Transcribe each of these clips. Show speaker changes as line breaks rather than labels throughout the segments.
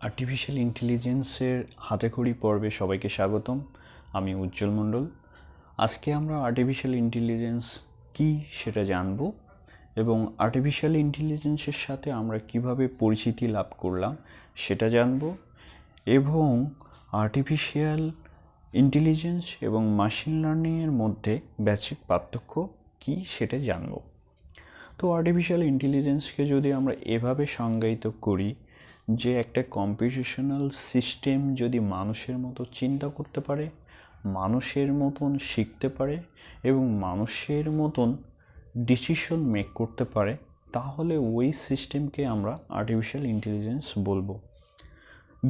Artificial ইন্টেলিজেন্সের হাতেখড়ি পর্বে সবাইকে স্বাগতম। আমি উজ্জ্বল মণ্ডল। আজকে আমরা আর্টিফিশিয়াল ইন্টেলিজেন্স কী সেটা জানব এবং আর্টিফিশিয়াল ইন্টেলিজেন্সের সাথে আমরা কিভাবে পরিচিতি লাভ করলাম সেটা জানব এবং আর্টিফিশিয়াল ইন্টেলিজেন্স এবং মেশিন লার্নিংয়ের মধ্যে বেসিক পার্থক্য কী সেটা জানব। তো আর্টিফিশিয়াল ইন্টেলিজেন্সকে যদি আমরা এভাবে সংজ্ঞায়িত করি যে একটা কম্পিউটেশনাল সিস্টেম যদি মানুষের মতো চিন্তা করতে পারে, মানুষের মতন শিখতে পারে এবং মানুষের মতন ডিসিশন মেক করতে পারে, তাহলে ওই সিস্টেমকে আমরা আর্টিফিশিয়াল ইন্টেলিজেন্স বলবো।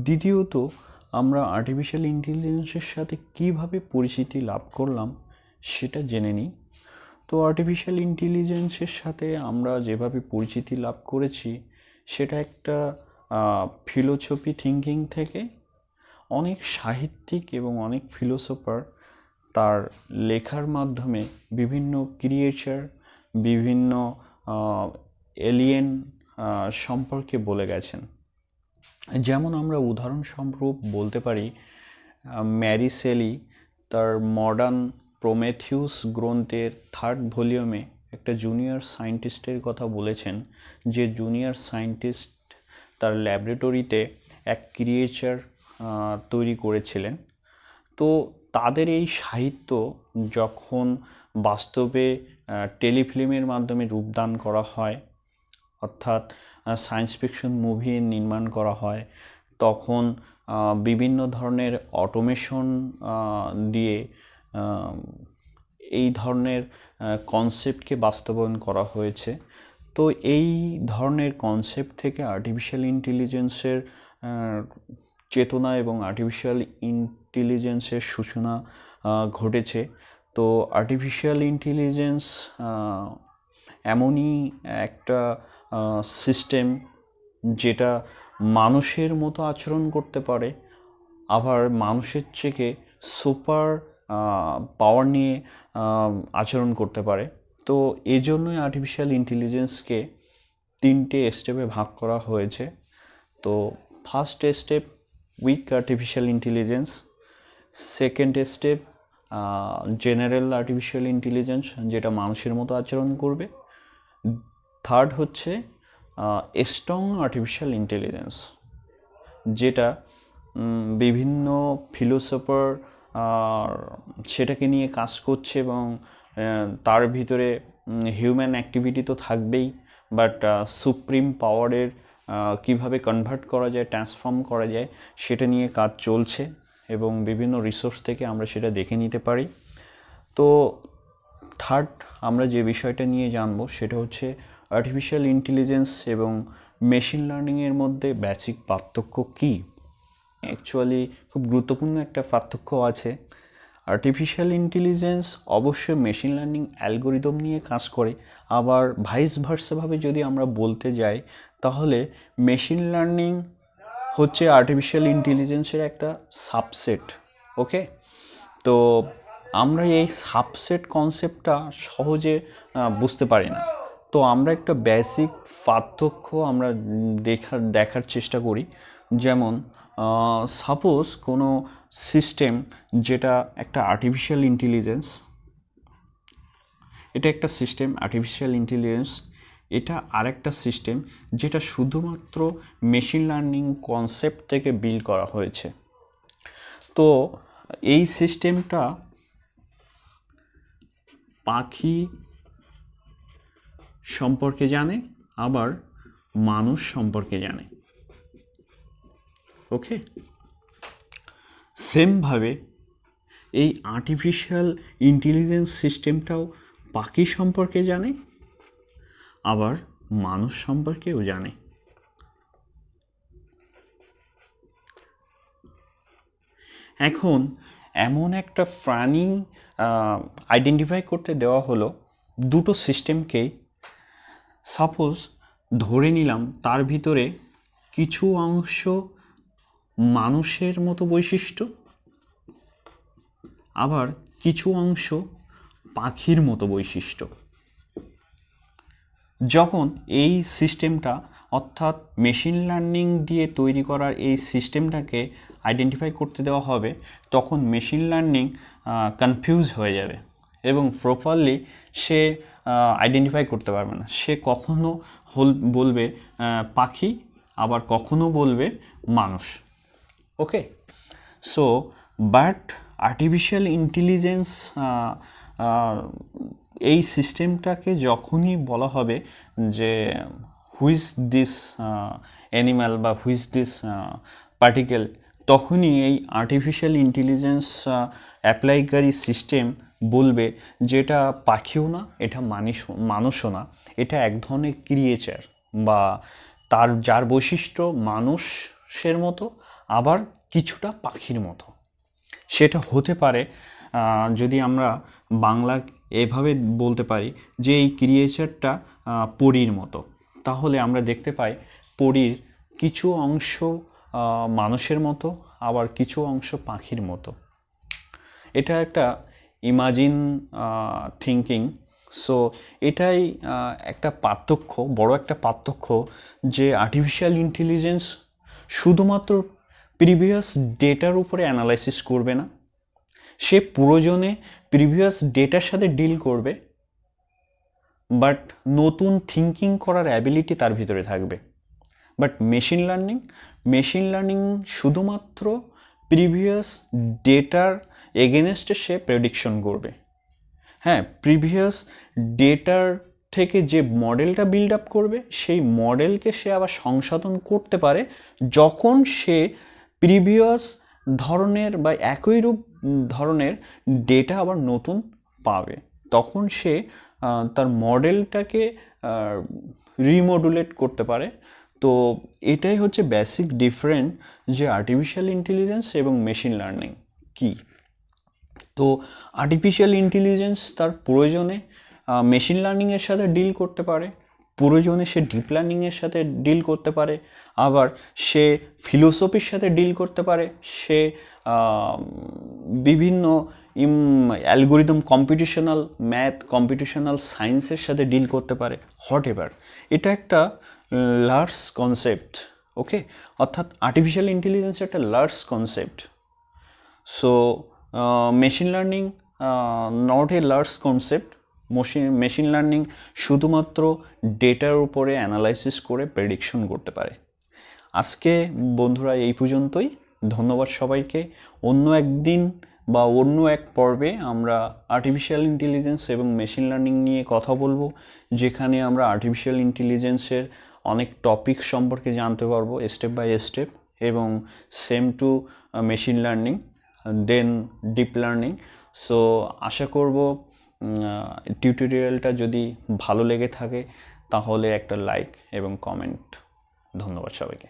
দ্বিতীয়ত, আমরা আর্টিফিশিয়াল ইন্টেলিজেন্সের সাথে কীভাবে পরিচিতি লাভ করলাম সেটা জেনে নিই। তো আর্টিফিশিয়াল ইন্টেলিজেন্সের সাথে আমরা যেভাবে পরিচিতি লাভ করেছি সেটা একটা ফিলোসফি থিঙ্কিং থেকে। অনেক সাহিত্যিক এবং অনেক ফিলোসফার তার লেখার মাধ্যমে বিভিন্ন ক্রিয়েচার, বিভিন্ন এলিয়েন সম্পর্কে বলে গেছেন। যেমন আমরা উদাহরণস্বরূপ বলতে পারি ম্যারি শেলি তার মডার্ন প্রমেথিউস গ্রন্থের 3rd ভলিউমে একটা জুনিয়র সায়েন্টিস্টের কথা বলেছেন, যে জুনিয়র সায়েন্টিস্ট তার ল্যাবরেটরিতে এক ক্রিয়েচার তৈরি করেছিলেন। তো তাদের এই সাহিত্য যখন বাস্তবে টেলিফিল্মের মাধ্যমে রূপদান করা হয়, অর্থাৎ সায়েন্স ফিকশন মুভি নির্মাণ করা হয়, তখন বিভিন্ন ধরনের অটোমেশন দিয়ে এই ধরনের কনসেপ্টকে বাস্তবায়ন করা হয়েছে। তো এই ধরনের কনসেপ্ট থেকে আর্টিফিশিয়াল ইন্টেলিজেন্সের চেতনা এবং আর্টিফিশিয়াল ইন্টেলিজেন্সের সূচনা ঘটেছে। তো আর্টিফিশিয়াল ইন্টেলিজেন্স এমনই একটা সিস্টেম যেটা মানুষের মতো আচরণ করতে পারে, আবার মানুষের থেকে সুপার পাওয়ার নিয়ে আচরণ করতে পারে। তো এই জন্যই আর্টিফিশিয়াল ইন্টেলিজেন্সকে 3টে স্টেপে ভাগ করা হয়েছে। তো first step weak artificial intelligence, second step general artificial intelligence যেটা মানুষের মতো আচরণ করবে, থার্ড হচ্ছে স্ট্রং আর্টিফিশিয়াল ইন্টেলিজেন্স যেটা বিভিন্ন ফিলোসফার সেটাকে নিয়ে কাজ করছে এবং তার ভিতরে হিউম্যান অ্যাক্টিভিটি তো থাকবেই, বাট সুপ্রিম পাওয়ারের কীভাবে কনভার্ট করা যায়, ট্রান্সফর্ম করা যায় সেটা নিয়ে কাজ চলছে এবং বিভিন্ন রিসোর্স থেকে আমরা সেটা দেখে নিতে পারি। তো থার্ড আমরা যে বিষয়টা নিয়ে জানবো সেটা হচ্ছে আর্টিফিশিয়াল ইন্টেলিজেন্স এবং মেশিন লার্নিংয়ের মধ্যে বেসিক পার্থক্য কী। অ্যাকচুয়ালি খুব গুরুত্বপূর্ণ একটা পার্থক্য আছে। আর্টিফিশিয়াল ইন্টেলিজেন্স অবশ্যই মেশিন লার্নিং অ্যালগোরিদম নিয়ে কাজ করে, আবার ভাইস ভার্সাভাবে যদি আমরা বলতে যাই তাহলে মেশিন লার্নিং হচ্ছে আর্টিফিশিয়াল ইন্টেলিজেন্সের একটা সাবসেট। ওকে, তো আমরা এই সাবসেট কনসেপ্টটা সহজে বুঝতে পারি না। তো আমরা একটা বেসিক পার্থক্য আমরা দেখার চেষ্টা করি। যেমন সাপোজ কোনো সিস্টেম যেটা একটা আর্টিফিশিয়াল ইন্টেলিজেন্স, এটা একটা সিস্টেম আর্টিফিশিয়াল ইন্টেলিজেন্স, এটা আরেকটা সিস্টেম যেটা শুধুমাত্র মেশিন লার্নিং কনসেপ্ট থেকে বিল্ড করা হয়েছে। তো এই সিস্টেমটা পাখি সম্পর্কে জানে, আবার মানুষ সম্পর্কে জানে। ওকে, সেমভাবে এই আর্টিফিশিয়াল ইন্টেলিজেন্স সিস্টেমটাও পাখি সম্পর্কে জানে, আবার মানুষ সম্পর্কেও জানে। এখন এমন একটা প্রাণী আইডেন্টিফাই করতে দেওয়া হলো দুটো সিস্টেমকেই। সাপোজ ধরে নিলাম তার ভিতরে কিছু অংশ মানুষের মতো বৈশিষ্ট্য, আবার কিছু অংশ পাখির মতো বৈশিষ্ট্য। যখন এই সিস্টেমটা অর্থাৎ মেশিন লার্নিং দিয়ে তৈরি করার এই সিস্টেমটাকে আইডেন্টিফাই করতে দেওয়া হবে, তখন মেশিন লার্নিং কনফিউজ হয়ে যাবে এবং প্রপারলি সে আইডেন্টিফাই করতে পারবে না। সে কখনো বলবে পাখি, আবার কখনো বলবে মানুষ। ওকে, সো বাট আর্টিফিশিয়াল ইন্টেলিজেন্স এই সিস্টেমটাকে যখনই বলা হবে যে হুইজ দিস অ্যানিম্যাল বা হুইজ দিস পার্টিকেল, তখনই এই আর্টিফিশিয়াল ইন্টেলিজেন্স অ্যাপ্লাইকারী সিস্টেম বলবে যেটা পাখিও না, এটা মানুষও না, এটা এক ধরনের ক্রিয়েচার বা যার বৈশিষ্ট্য মানুষের মতো আবার কিছুটা পাখির মতো। সেটা হতে পারে, যদি আমরা বাংলা এভাবে বলতে পারি যে এই ক্রিয়েচারটা পরীর মতো, তাহলে আমরা দেখতে পাই পরীর কিছু অংশ মানুষের মতো, আবার কিছু অংশ পাখির মতো। এটা একটা ইমাজিন থিঙ্কিং। সো এটাই একটা পার্থক্য, বড় একটা পার্থক্য, যে আর্টিফিশিয়াল ইন্টেলিজেন্স শুধুমাত্র প্রিভিয়াস ডেটার উপরে অ্যানালাইসিস করবে না, সে প্রয়োজনে প্রিভিয়াস ডেটার সাথে ডিল করবে, বাট নতুন থিঙ্কিং করার অ্যাবিলিটি তার ভিতরে থাকবে। বাট মেশিন লার্নিং শুধুমাত্র প্রিভিয়াস ডেটার এগেনস্টে সে প্রেডিকশন করবে। হ্যাঁ, প্রিভিয়াস ডেটার থেকে যে মডেলটা বিল্ড আপ করবে, সেই মডেলকে সে আবার সংশোধন করতে পারে যখন সে প্রিভিয়াস ধরনের বা একই রূপ ধরনের ডেটা আবার নতুন পাবে, তখন সে তার মডেলটাকে রিমডুলেট করতে পারে। তো এটাই হচ্ছে বেসিক ডিফারেন্স যে আর্টিফিশিয়াল ইন্টেলিজেন্স এবং মেশিন লার্নিং কী। তো আর্টিফিশিয়াল ইন্টেলিজেন্স তার প্রয়োজনে মেশিন লার্নিংয়ের সাথে ডিল করতে পারে, প্রয়োজনে সে ডিপ লার্নিংয়ের সাথে ডিল করতে পারে, আবার সে ফিলোসফির সাথে ডিল করতে পারে, সে বিভিন্ন অ্যালগোরিদম, কম্পিটিশনাল ম্যাথ, কম্পিটিশনাল সায়েন্সের সাথে ডিল করতে পারে, হোয়াট এভার। এটা একটা লার্জ কনসেপ্ট। ওকে, অর্থাৎ আর্টিফিশিয়াল ইন্টেলিজেন্স একটা large concept. So machine learning not a large concept. Machine learning শুধুমাত্র ডেটার উপরে অ্যানালাইসিস করে প্রেডিকশন করতে পারে। আজকে বন্ধুরা এই পর্যন্তই। ধন্যবাদ সবাইকে। অন্য একদিন বা অন্য এক পর্বে আমরা আর্টিফিশিয়াল ইন্টেলিজেন্স এবং মেশিন লার্নিং নিয়ে কথা বলবো, যেখানে আমরা আর্টিফিশিয়াল ইন্টেলিজেন্সের অনেক টপিক সম্পর্কে জানতে পারবো স্টেপ বাই স্টেপ, এবং same to machine learning, then deep learning. So আশা করব টিউটোরিয়ালটা যদি ভালো লেগে থাকে তাহলে একটা লাইক এবং কমেন্ট। ধন্যবাদ সবাইকে।